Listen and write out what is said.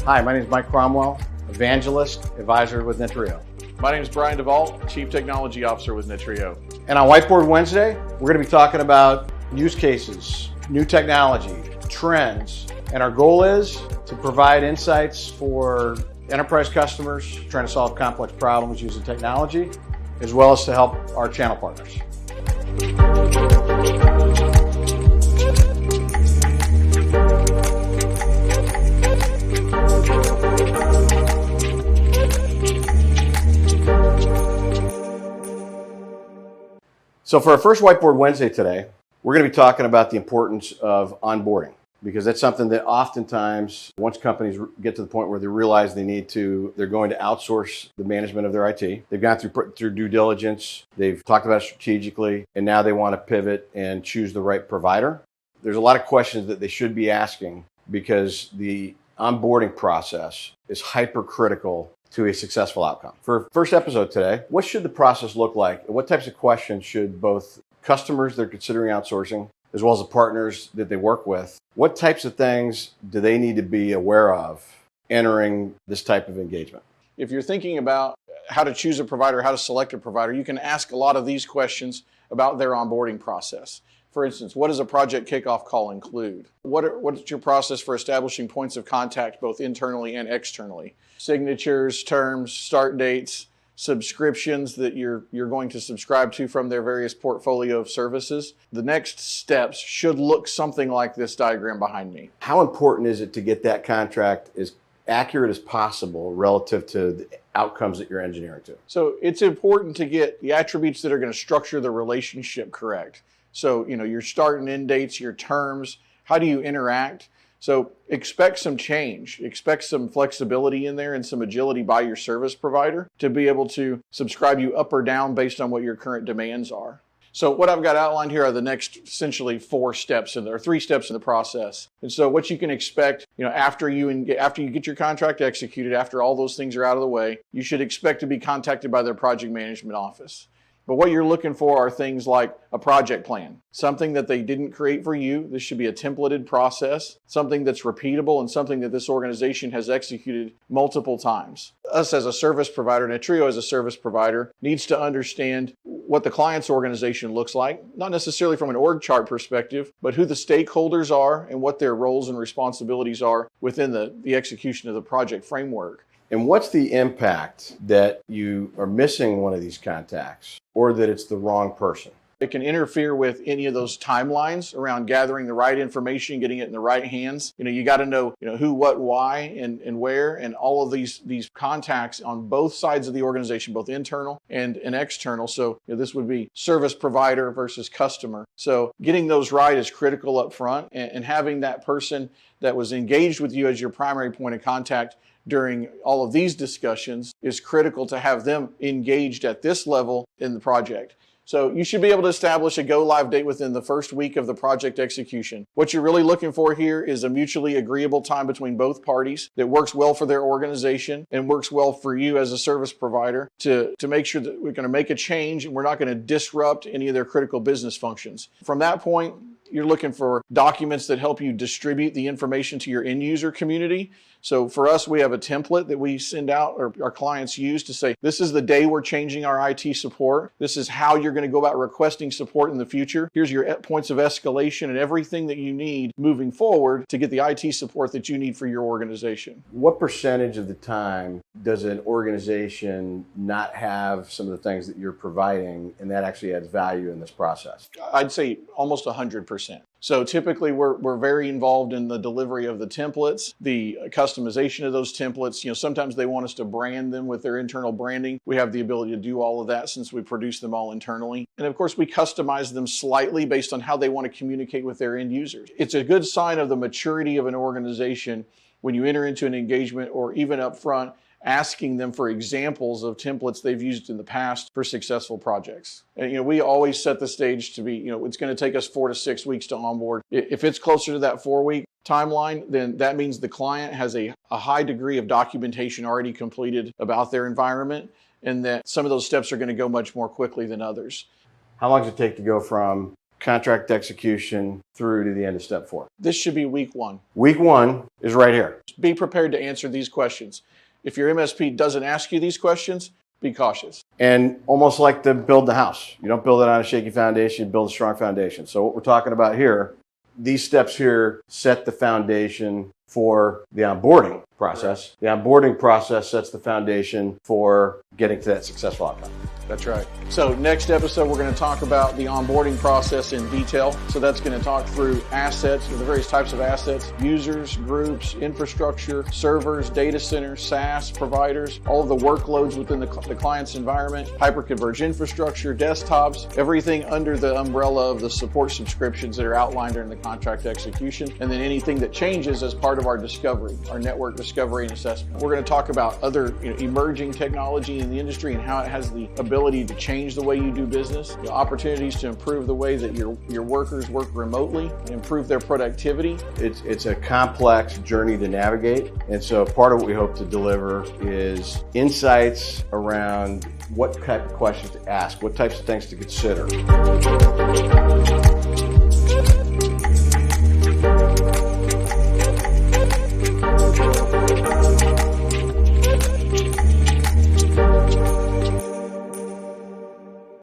Hi, my name is Mike Cromwell, Evangelist Advisor with Netrio. My name is Brian DeVault, Chief Technology Officer with Netrio. And on Whiteboard Wednesday, we're going to be talking about use cases, new technology, trends, and our goal is to provide insights for enterprise customers trying to solve complex problems using technology, as well as to help our channel partners. So for our first Whiteboard Wednesday today, we're going to be talking about the importance of onboarding, because that's something that oftentimes, once companies get to the point where they realize they're going to outsource the management of their IT. They've gone through due diligence, they've talked about it strategically, and now they want to pivot and choose the right provider. There's a lot of questions that they should be asking, because the onboarding process is hypercritical to a successful outcome. For our first episode today, what should the process look like? And what types of questions should both customers that are considering outsourcing, as well as the partners that they work with, what types of things do they need to be aware of entering this type of engagement? If you're thinking about how to choose a provider, how to select a provider, you can ask a lot of these questions about their onboarding process. For instance, what does a project kickoff call include? What's your process for establishing points of contact, both internally and externally? Signatures, terms, start dates, subscriptions that you're going to subscribe to from their various portfolio of services. The next steps should look something like this diagram behind me. How important is it to get that contract as accurate as possible relative to the outcomes that you're engineering to? So it's important to get the attributes that are going to structure the relationship correct. So, your start and end dates, your terms, how do you interact? So expect some change, expect some flexibility in there and some agility by your service provider to be able to subscribe you up or down based on what your current demands are. So what I've got outlined here are the next essentially 4 steps or 3 steps in the process. And so what you can expect, after you get your contract executed, after all those things are out of the way, you should expect to be contacted by their project management office. But what you're looking for are things like a project plan, something that they didn't create for you. This should be a templated process, something that's repeatable and something that this organization has executed multiple times. Us as a service provider, Netrio as a service provider, needs to understand what the client's organization looks like, not necessarily from an org chart perspective, but who the stakeholders are and what their roles and responsibilities are within the execution of the project framework. And what's the impact that you are missing one of these contacts or that it's the wrong person? It can interfere with any of those timelines around gathering the right information, getting it in the right hands. You got to know, who, what, why, and where, and all of these contacts on both sides of the organization, both internal and external. So this would be service provider versus customer. So getting those right is critical up front, and having that person that was engaged with you as your primary point of contact during all of these discussions is critical to have them engaged at this level in the project. So you should be able to establish a go-live date within the first week of the project execution. What you're really looking for here is a mutually agreeable time between both parties that works well for their organization and works well for you as a service provider to make sure that we're going to make a change and we're not going to disrupt any of their critical business functions. From that point, you're looking for documents that help you distribute the information to your end user community. So for us, we have a template that we send out or our clients use to say, this is the day we're changing our IT support. This is how you're going to go about requesting support in the future. Here's your points of escalation and everything that you need moving forward to get the IT support that you need for your organization. What percentage of the time does an organization not have some of the things that you're providing, and that actually adds value in this process? I'd say almost 100%. So typically we're very involved in the delivery of the templates, the customization of those templates. Sometimes they want us to brand them with their internal branding. We have the ability to do all of that since we produce them all internally. And of course, we customize them slightly based on how they want to communicate with their end users. It's a good sign of the maturity of an organization when you enter into an engagement or even up front, asking them for examples of templates they've used in the past for successful projects. And, we always set the stage to be, it's going to take us 4 to 6 weeks to onboard. If it's closer to that 4-week timeline, then that means the client has a high degree of documentation already completed about their environment, and that some of those steps are going to go much more quickly than others. How long does it take to go from contract execution through to the end of step 4. This should be week 1. Week 1 is right here. Be prepared to answer these questions. If your MSP doesn't ask you these questions, be cautious. And almost like to build the house. You don't build it on a shaky foundation, you build a strong foundation. So what we're talking about here, these steps here set the foundation for the onboarding process. The onboarding process sets the foundation for getting to that successful outcome. That's right. So next episode, we're going to talk about the onboarding process in detail. So that's going to talk through assets, the various types of assets, users, groups, infrastructure, servers, data centers, SaaS providers, all of the workloads within the client's environment, hyperconverged infrastructure, desktops, everything under the umbrella of the support subscriptions that are outlined during the contract execution, and then anything that changes as part of our discovery, our network discovery and assessment. We're going to talk about other emerging technology in the industry and how it has the ability to change the way you do business, opportunities to improve the way that your workers work remotely and improve their productivity. It's a complex journey to navigate, and so part of what we hope to deliver is insights around what type of questions to ask, what types of things to consider.